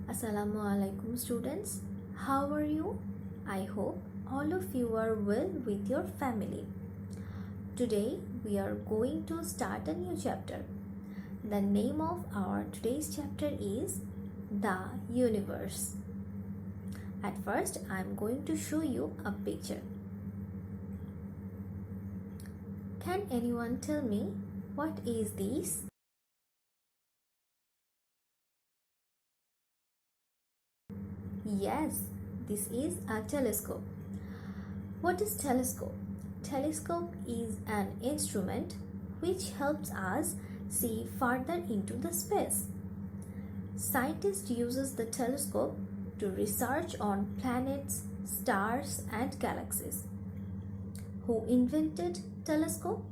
Assalamu alaikum students. How are you? I hope all of you are well with your family. Today we are going to start a new chapter. The name of our today's chapter is The Universe. At first I am going to show you a picture. Can anyone tell me what is this? Yes, this is a telescope. What is telescope? Telescope is an instrument which helps us see further into the space. Scientists uses the telescope to research on planets, stars and galaxies. Who invented telescope?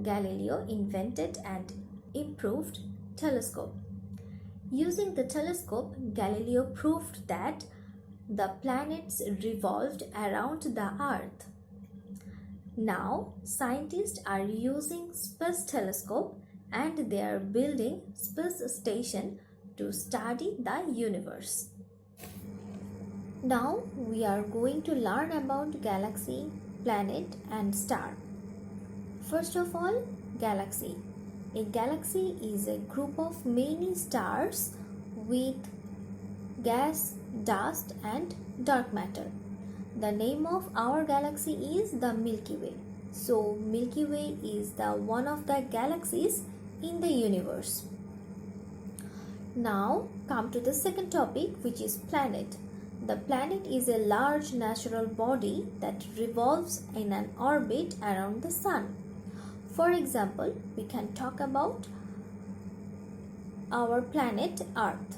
Galileo invented and improved telescope. Using the telescope, Galileo proved that the planets revolved around the Earth. Now, scientists are using space telescope and they are building space station to study the universe. Now, we are going to learn about galaxy, planet and star. First of all, galaxy. A galaxy is a group of many stars with gas, dust and dark matter. The name of our galaxy is the Milky Way. So Milky Way is the one of the galaxies in the universe. Now come to the second topic, which is planet. The planet is a large natural body that revolves in an orbit around the sun. For example, we can talk about our planet Earth.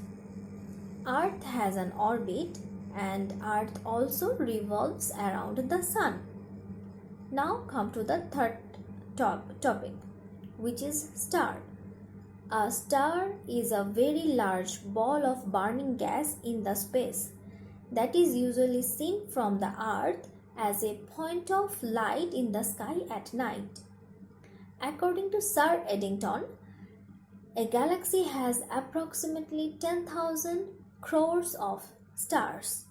Earth has an orbit and Earth also revolves around the sun. Now come to the third topic, which is star. A star is a very large ball of burning gas in the space that is usually seen from the Earth as a point of light in the sky at night. According to Sir Eddington, a galaxy has approximately 10,000 crores of stars.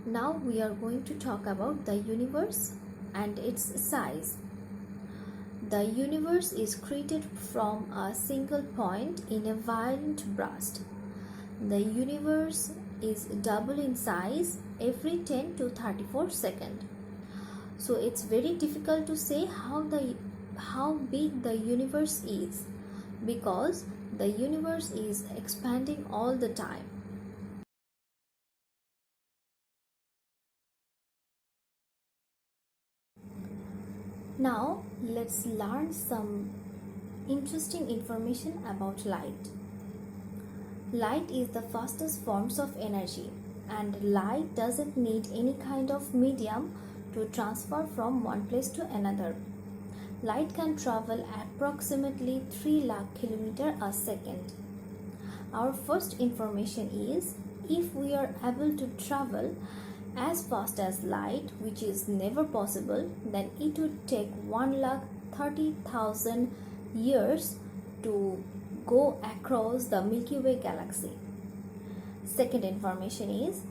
Now we are going to talk about the universe and its size. The universe is created from a single point in a violent burst. The universe is double in size every 10 to 34 seconds. So it's very difficult to say how big the universe is because the universe is expanding all the time. Now let's learn some interesting information about light. Light is the fastest forms of energy and light doesn't need any kind of medium to transfer from one place to another. Light can travel approximately 3 lakh km a second. Our first information is if we are able to travel as fast as light, which is never possible, then it would take 1,30,000 years to go across the Milky Way galaxy. Second information is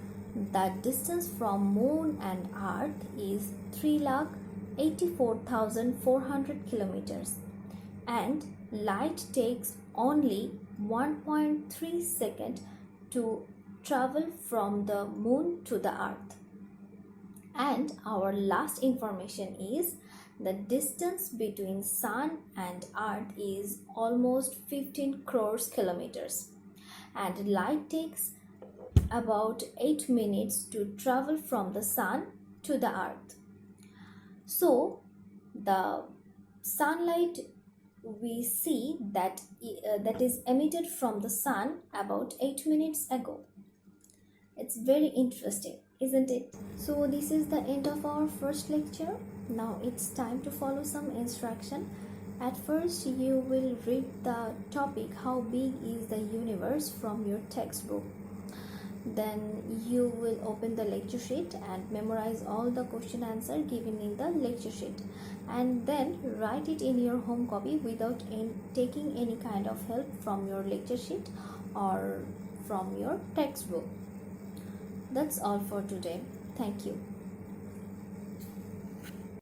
the distance from Moon and Earth is 3,84,400 kilometers and light takes only 1.3 seconds to travel from the Moon to the Earth. And our last information is the distance between Sun and Earth is almost 15 crores kilometers and light takes about 8 minutes to travel from the Sun to the Earth. So the sunlight we see that is emitted from the sun about 8 minutes ago. It's very interesting, isn't it? So this is the end of our first lecture. Now it's time to follow some instruction. At first you will read the topic how big is the universe from your textbook. Then you will open the lecture sheet and memorize all the question answer given in the lecture sheet, and then write it in your home copy without taking any kind of help from your lecture sheet or from your textbook. That's all for today. Thank you.